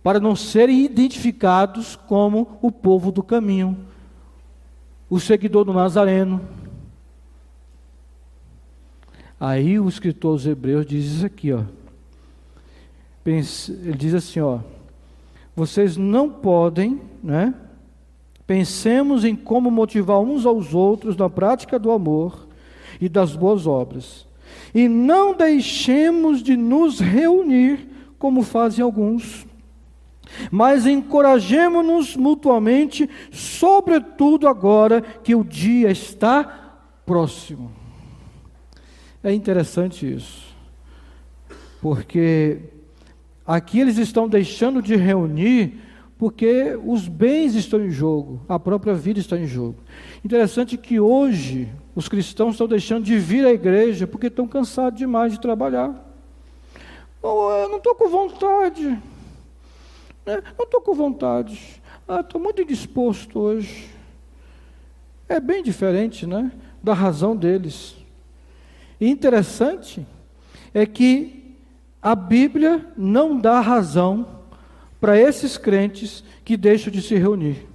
para não serem identificados como o povo do caminho, o seguidor do Nazareno. Aí o escritor aos Hebreus diz isso aqui, ó. Ele diz assim, ó: vocês não podem, né? Pensemos em como motivar uns aos outros na prática do amor e das boas obras, e não deixemos de nos reunir como fazem alguns, mas encorajemo-nos mutuamente, sobretudo agora que o dia está próximo. É interessante isso, porque aqui eles estão deixando de reunir porque os bens estão em jogo, a própria vida está em jogo. Interessante que hoje os cristãos estão deixando de vir à igreja porque estão cansados demais de trabalhar. Eu não estou com vontade, né? Não estou com vontade, estou muito indisposto hoje. É bem diferente, né, da razão deles. E interessante é que a Bíblia não dá razão para esses crentes que deixam de se reunir,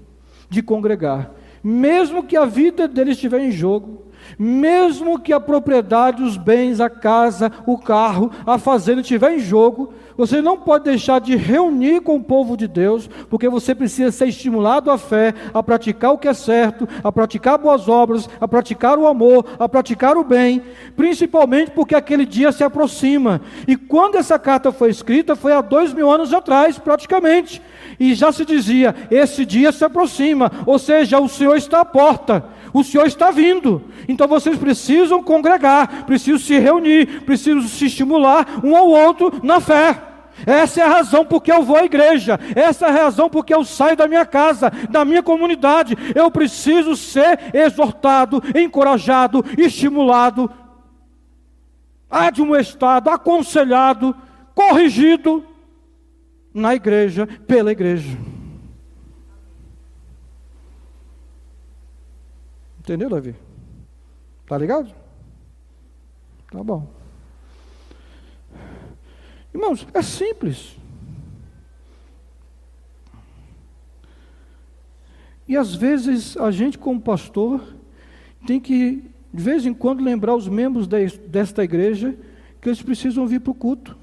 de congregar, mesmo que a vida deles estiver em jogo, mesmo que a propriedade, os bens, a casa, o carro, a fazenda estiver em jogo, você não pode deixar de reunir com o povo de Deus, porque você precisa ser estimulado à fé, a praticar o que é certo, a praticar boas obras, a praticar o amor, a praticar o bem, principalmente porque aquele dia se aproxima. E quando essa carta foi escrita, foi há 2000 anos atrás, praticamente, e já se dizia: esse dia se aproxima, ou seja, o Senhor está à porta, o Senhor está vindo. Então vocês precisam congregar, precisam se reunir, precisam se estimular um ao outro na fé. Essa é a razão porque eu vou à igreja, essa é a razão porque eu saio da minha casa, da minha comunidade. Eu preciso ser exortado, encorajado, estimulado, admoestado, aconselhado, corrigido na igreja, pela igreja. Entendeu, Davi? Tá ligado? Tá bom. Irmãos, é simples. E às vezes a gente, como pastor, tem que, de vez em quando, lembrar os membros desta igreja que eles precisam vir para o culto.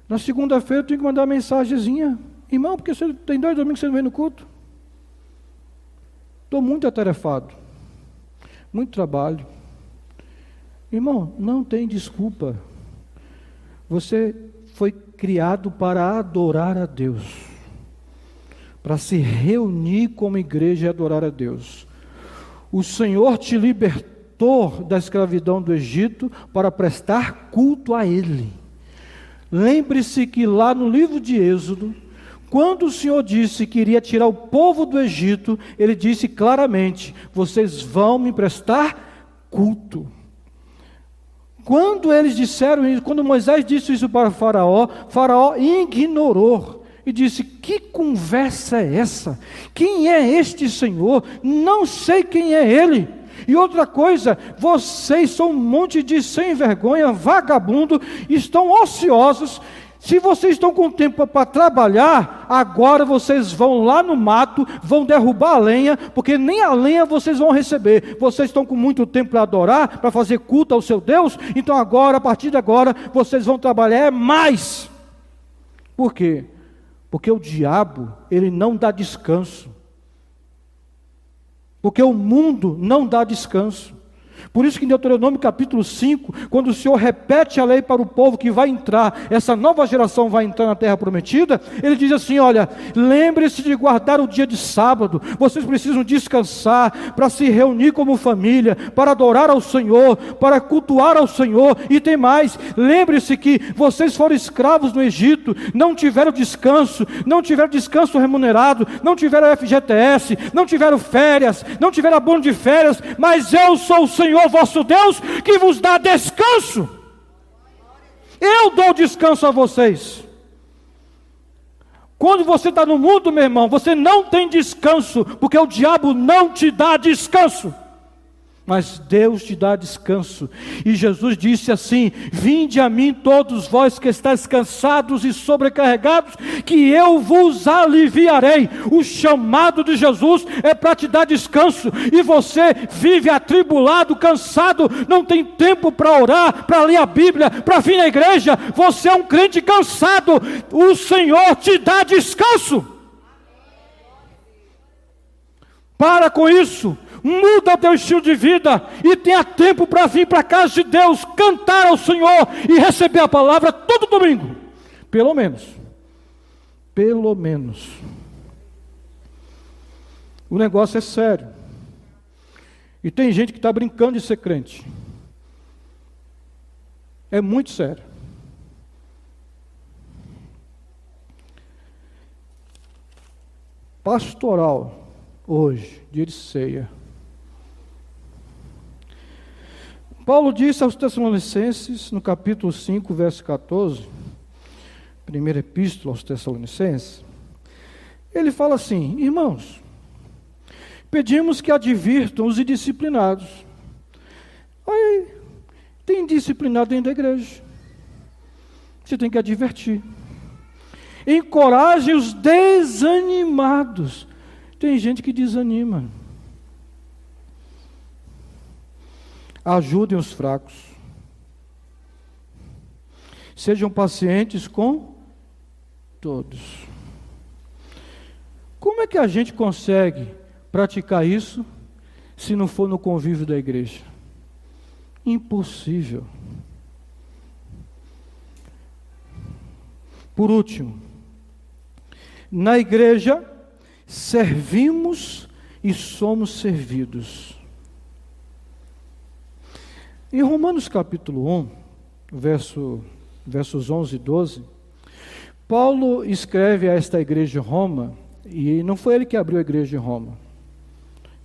Na segunda-feira eu tenho que mandar uma mensagenzinha: irmão, porque você tem 2 domingos que você não vem no culto? Estou muito atarefado, muito trabalho. Irmão, não tem desculpa. Você foi criado para adorar a Deus, para se reunir como igreja e adorar a Deus. O Senhor te libertou da escravidão do Egito para prestar culto a Ele. Lembre-se que lá no livro de Êxodo, quando o Senhor disse que iria tirar o povo do Egito, Ele disse claramente: vocês vão me prestar culto. Quando eles disseram isso, quando Moisés disse isso para Faraó, Faraó ignorou e disse: que conversa é essa? Quem é este Senhor? Não sei quem é Ele. E outra coisa, vocês são um monte de sem vergonha, vagabundo, estão ociosos. Se vocês estão com tempo para trabalhar, agora vocês vão lá no mato, vão derrubar a lenha, porque nem a lenha vocês vão receber. Vocês estão com muito tempo para adorar, para fazer culto ao seu Deus, então agora, a partir de agora, vocês vão trabalhar mais. Por quê? Porque o diabo, ele não dá descanso. Porque o mundo não dá descanso. Por isso que em Deuteronômio capítulo 5, quando o Senhor repete a lei para o povo que vai entrar, essa nova geração vai entrar na terra prometida, Ele diz assim: olha, lembre-se de guardar o dia de sábado, vocês precisam descansar, para se reunir como família, para adorar ao Senhor, para cultuar ao Senhor, e tem mais, lembre-se que vocês foram escravos no Egito, não tiveram descanso remunerado, não tiveram FGTS, não tiveram férias, não tiveram abono de férias, mas eu sou o Senhor vosso Deus, que vos dá descanso. Eu dou descanso a vocês. Quando você está no mundo, meu irmão, você não tem descanso, porque o diabo não te dá descanso, mas Deus te dá descanso. E Jesus disse assim: vinde a mim todos vós que estáis cansados e sobrecarregados, que eu vos aliviarei. O chamado de Jesus é para te dar descanso, e você vive atribulado, cansado, não tem tempo para orar, para ler a Bíblia, para vir na igreja, você é um crente cansado, o Senhor te dá descanso. Para com isso, muda o teu estilo de vida e tenha tempo para vir para a casa de Deus, cantar ao Senhor e receber a palavra todo domingo, pelo menos. O negócio é sério, e tem gente que está brincando de ser crente. É muito sério. Pastoral hoje, dia de ceia. Paulo disse aos Tessalonicenses, no capítulo 5, verso 14, primeira epístola aos Tessalonicenses, ele fala assim: irmãos, pedimos que advirtam os indisciplinados. Aí, tem disciplinado dentro da igreja, você tem que advertir. Encorajem os desanimados. Tem gente que desanima. Ajudem os fracos. Sejam pacientes com todos. Como é que a gente consegue praticar isso se não for no convívio da igreja? Impossível. Por último, na igreja servimos e somos servidos. Em Romanos capítulo 1, versos 11 e 12, Paulo escreve a esta igreja de Roma, e não foi ele que abriu a igreja de Roma.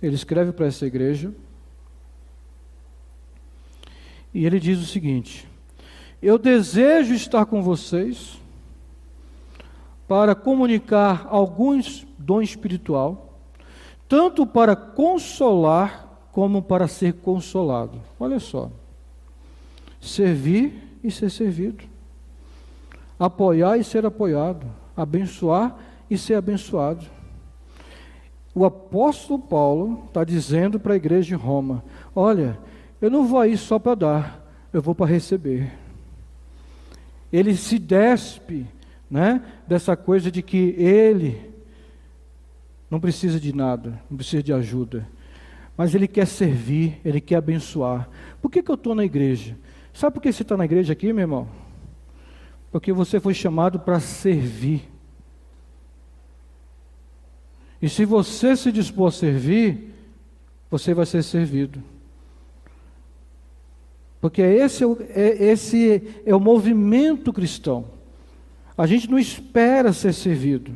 Ele escreve para essa igreja, e ele diz o seguinte: eu desejo estar com vocês para comunicar alguns dom espiritual, tanto para consolar como para ser consolado. Olha só, servir e ser servido, apoiar e ser apoiado, abençoar e ser abençoado. O apóstolo Paulo está dizendo para a igreja de Roma: olha, eu não vou aí só para dar, eu vou para receber. Ele se despe, dessa coisa de que ele não precisa de nada, não precisa de ajuda, mas ele quer servir, ele quer abençoar. Por que eu estou na igreja? Sabe por que você está na igreja aqui, meu irmão? Porque você foi chamado para servir. E se você se dispor a servir, você vai ser servido. Porque esse é o movimento cristão. A gente não espera ser servido,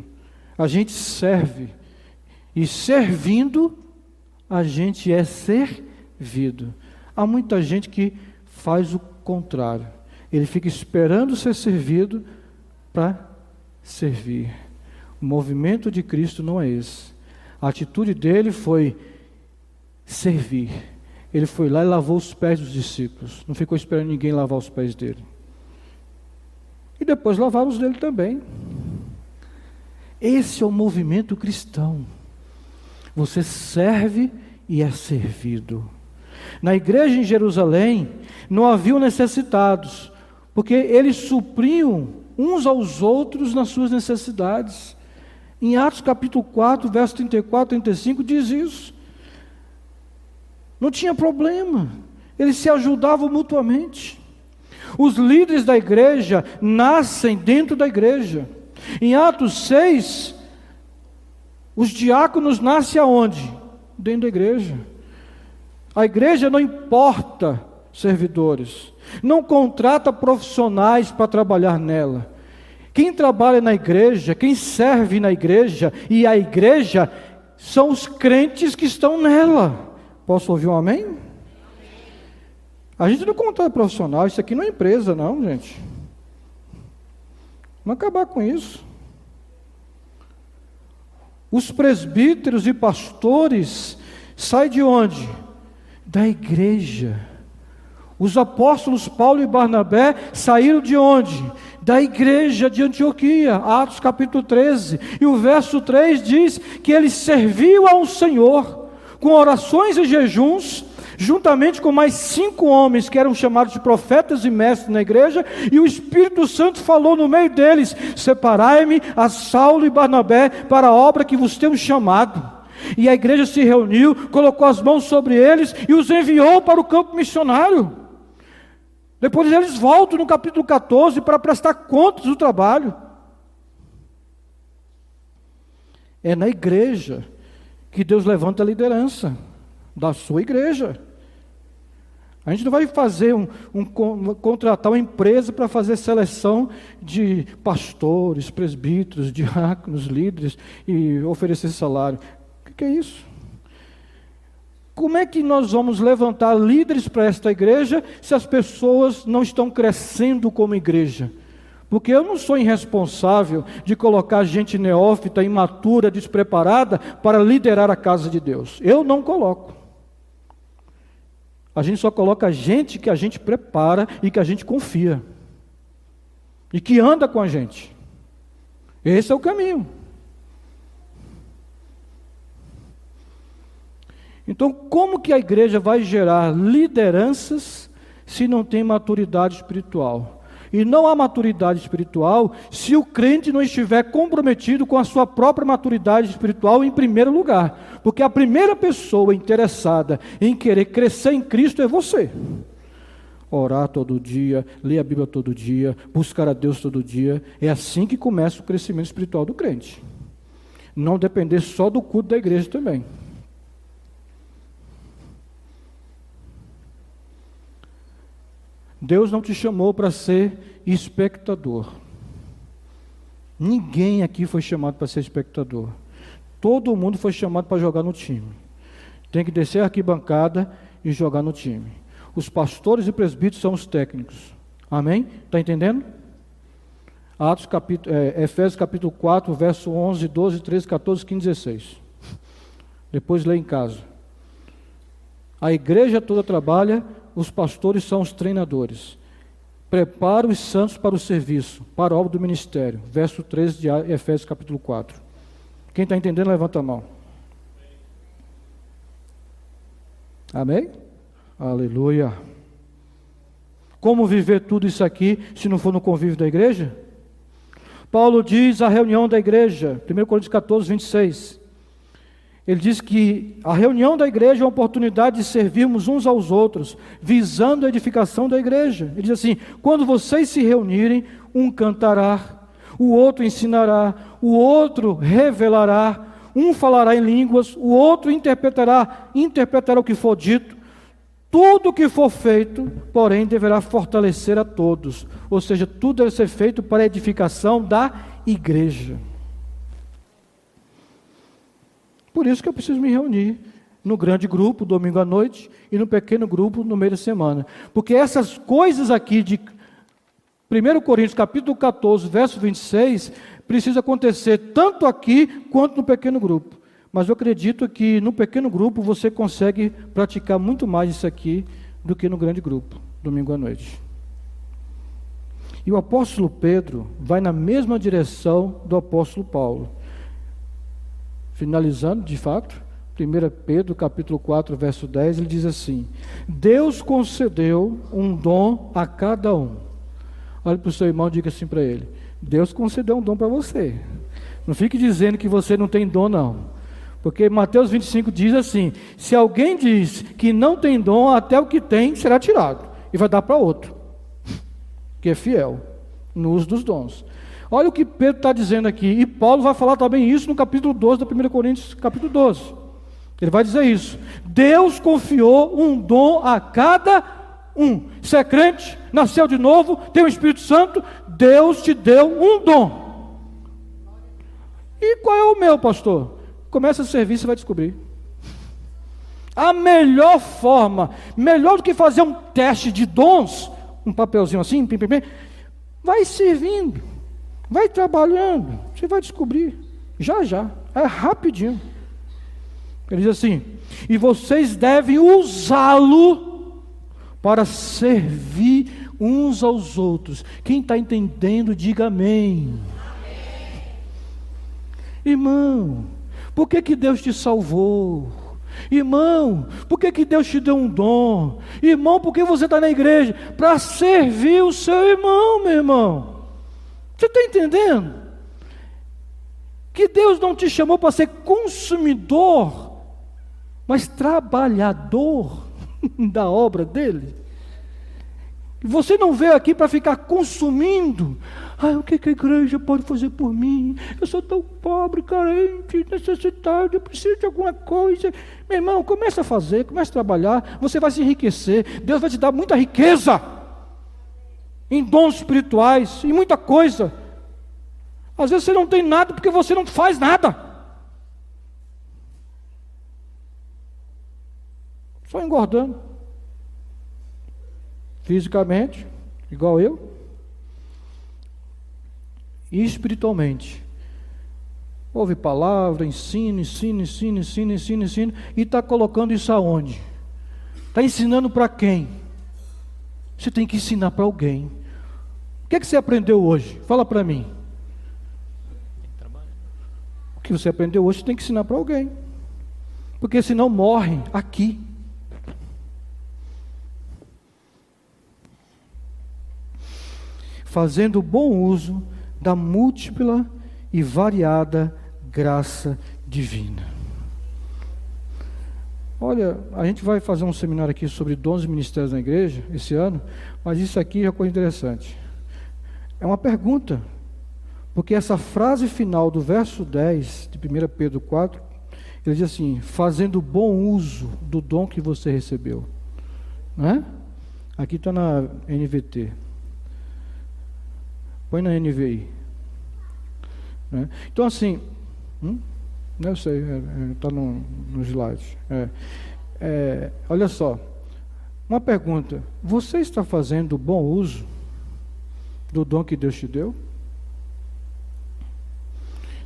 a gente serve. E servindo, a gente é servido. Há muita gente que faz o contrário. Ele fica esperando ser servido para servir. O movimento de Cristo não é esse. A atitude dele foi servir. Ele foi lá e lavou os pés dos discípulos. Não ficou esperando ninguém lavar os pés dele. E depois lavaram os dele também. Esse é o movimento cristão. Você serve e é servido. Na igreja em Jerusalém, não haviam necessitados, porque eles supriam uns aos outros nas suas necessidades. Em Atos capítulo 4, verso 34 e 35, diz isso. Não tinha problema. Eles se ajudavam mutuamente. Os líderes da igreja nascem dentro da igreja. Em Atos 6, os diáconos nascem aonde? Dentro da igreja. A igreja não importa servidores, não contrata profissionais para trabalhar nela. Quem trabalha na igreja, quem serve na igreja e a igreja são os crentes que estão nela. Posso ouvir um amém? A gente não contrata profissional, isso aqui não é empresa não, gente. Vamos acabar com isso. Os presbíteros e pastores saem de onde? Da igreja. Os apóstolos Paulo e Barnabé saíram de onde? Da igreja de Antioquia, Atos capítulo 13. E o verso 3 diz que eles serviam ao Senhor com orações e jejuns, juntamente com mais 5 homens que eram chamados de profetas e mestres na igreja, e o Espírito Santo falou no meio deles: separai-me a Saulo e Barnabé para a obra que vos tenho chamado. E a igreja se reuniu, colocou as mãos sobre eles e os enviou para o campo missionário. Depois eles voltam no capítulo 14 para prestar contas do trabalho. É na igreja que Deus levanta a liderança da sua igreja. A gente não vai fazer contratar uma empresa para fazer seleção de pastores, presbíteros, diáconos, líderes e oferecer salário. O que é isso? Como é que nós vamos levantar líderes para esta igreja se as pessoas não estão crescendo como igreja? Porque eu não sou irresponsável de colocar gente neófita, imatura, despreparada para liderar a casa de Deus. Eu não coloco. A gente só coloca gente que a gente prepara e que a gente confia. E que anda com a gente. Esse é o caminho. Então, como que a igreja vai gerar lideranças se não tem maturidade espiritual? E não há maturidade espiritual se o crente não estiver comprometido com a sua própria maturidade espiritual em primeiro lugar. Porque a primeira pessoa interessada em querer crescer em Cristo é você. Orar todo dia, ler a Bíblia todo dia, buscar a Deus todo dia. É assim que começa o crescimento espiritual do crente. Não depender só do culto da igreja também. Deus não te chamou para ser espectador. Ninguém aqui foi chamado para ser espectador. Todo mundo foi chamado para jogar no time. Tem que descer a arquibancada e jogar no time. Os pastores e presbíteros são os técnicos. Amém? Está entendendo? Efésios capítulo 4, verso 11, 12, 13, 14, 15, 16. Depois lê em casa. A igreja toda trabalha. Os pastores são os treinadores. Prepara os santos para o serviço, para a obra do ministério. Verso 13 de Efésios capítulo 4. Quem está entendendo, levanta a mão. Amém? Aleluia. Como viver tudo isso aqui, se não for no convívio da igreja? Paulo diz a reunião da igreja, 1 Coríntios 14, 26. Ele diz que a reunião da igreja é uma oportunidade de servirmos uns aos outros, visando a edificação da igreja. Ele diz assim: quando vocês se reunirem, um cantará, o outro ensinará, o outro revelará, um falará em línguas, o outro interpretará o que for dito. Tudo o que for feito, porém, deverá fortalecer a todos. Ou seja, tudo deve ser feito para a edificação da igreja. Por isso que eu preciso me reunir no grande grupo, domingo à noite, e no pequeno grupo, no meio da semana. Porque essas coisas aqui de 1 Coríntios, capítulo 14, verso 26, precisam acontecer tanto aqui, quanto no pequeno grupo. Mas eu acredito que no pequeno grupo você consegue praticar muito mais isso aqui do que no grande grupo, domingo à noite. E o apóstolo Pedro vai na mesma direção do apóstolo Paulo. Finalizando, de fato, 1 Pedro, capítulo 4, verso 10, ele diz assim: Deus concedeu um dom a cada um. Olhe para o seu irmão e diga assim para ele: Deus concedeu um dom para você. Não fique dizendo que você não tem dom, não. Porque Mateus 25 diz assim: se alguém diz que não tem dom, até o que tem será tirado, e vai dar para outro, que é fiel no uso dos dons. Olha o que Pedro está dizendo aqui, e Paulo vai falar também isso no capítulo 12 da 1 Coríntios, capítulo 12. Ele vai dizer isso: Deus confiou um dom a cada um. Se é crente, nasceu de novo, tem o Espírito Santo, Deus te deu um dom. E qual é o meu, pastor? Começa a servir, você vai descobrir. A melhor forma, melhor do que fazer um teste de dons, um papelzinho assim, pim, pim, pim, vai servindo, vai trabalhando, você vai descobrir, já, é rapidinho. Ele diz assim: e vocês devem usá-lo para servir uns aos outros. Quem está entendendo, diga amém. Irmão, por que Deus te salvou? Irmão, por que Deus te deu um dom? Irmão, por que você está na igreja? Para servir o seu irmão, meu irmão. Você está entendendo? Que Deus não te chamou para ser consumidor, mas trabalhador da obra dele. Você não veio aqui para ficar consumindo. O que a igreja pode fazer por mim? Eu sou tão pobre, carente, necessitado, eu preciso de alguma coisa. Meu irmão, começa a fazer, começa a trabalhar, você vai se enriquecer. Deus vai te dar muita riqueza em dons espirituais, em muita coisa. Às vezes você não tem nada porque você não faz nada. Só engordando. Fisicamente, igual eu. E espiritualmente. Ouve palavra, ensina. E está colocando isso aonde? Está ensinando para quem? Você tem que ensinar para alguém. O que você aprendeu hoje? Fala para mim. O que você aprendeu hoje, você tem que ensinar para alguém. Porque senão morre aqui. Fazendo bom uso da múltipla e variada graça divina. Olha, a gente vai fazer um seminário aqui sobre dons e ministérios na igreja esse ano, mas isso aqui é uma coisa interessante. É uma pergunta, porque essa frase final do verso 10 de 1 Pedro 4, ele diz assim: fazendo bom uso do dom que você recebeu. Não é? Aqui está na NVT. Põe na NVI. Né? Então assim, não sei, está no slide. Olha só, uma pergunta: você está fazendo bom uso do dom que Deus te deu?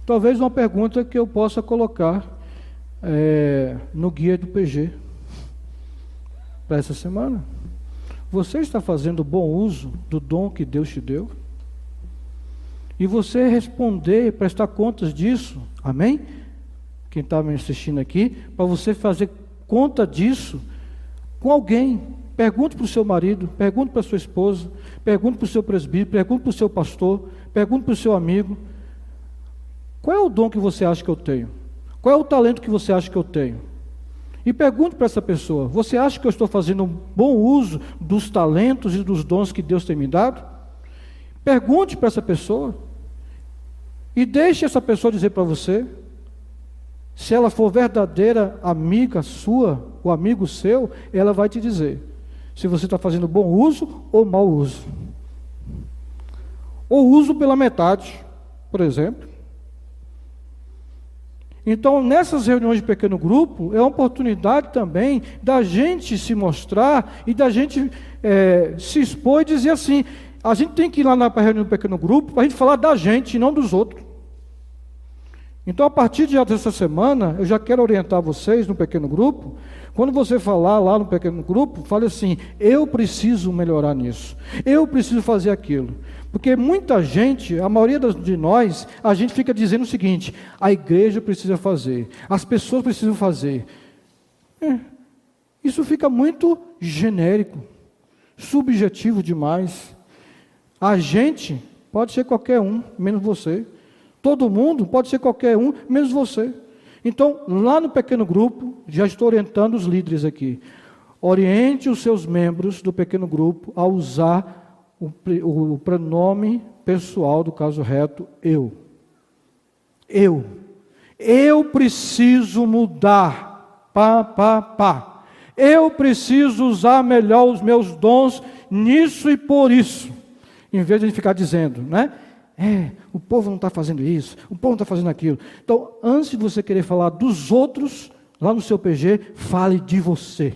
Talvez uma pergunta que eu possa colocar no guia do PG para essa semana. Você está fazendo bom uso do dom que Deus te deu? E você responder, prestar contas disso, amém? Quem está me assistindo aqui, para você fazer conta disso com alguém. Pergunte para o seu marido, pergunte para a sua esposa, pergunte para o seu presbítero, pergunte para o seu pastor, pergunte para o seu amigo: qual é o dom que você acha que eu tenho? Qual é o talento que você acha que eu tenho? E pergunte para essa pessoa: você acha que eu estou fazendo um bom uso dos talentos e dos dons que Deus tem me dado? Pergunte para essa pessoa. E deixe essa pessoa dizer para você, se ela for verdadeira amiga sua, ou amigo seu, ela vai te dizer se você está fazendo bom uso ou mau uso. Ou uso pela metade, por exemplo. Então, nessas reuniões de pequeno grupo, é uma oportunidade também da gente se mostrar e da gente se expor e dizer assim: a gente tem que ir lá para a reunião do pequeno grupo para a gente falar da gente e não dos outros. Então, a partir dessa semana, eu já quero orientar vocês no pequeno grupo. Quando você falar lá no pequeno grupo, fale assim: eu preciso melhorar nisso, eu preciso fazer aquilo. Porque muita gente, a maioria de nós, a gente fica dizendo o seguinte: a igreja precisa fazer, as pessoas precisam fazer. Isso fica muito genérico, subjetivo demais. A gente pode ser qualquer um, menos você. Todo mundo pode ser qualquer um, menos você. Então, lá no pequeno grupo, já estou orientando os líderes aqui. Oriente os seus membros do pequeno grupo a usar o pronome pessoal do caso reto, eu. Eu preciso mudar. Eu preciso usar melhor os meus dons nisso e por isso. Em vez de ficar dizendo, né? O povo não está fazendo isso, o povo não está fazendo aquilo. Então, antes de você querer falar dos outros, lá no seu PG, fale de você.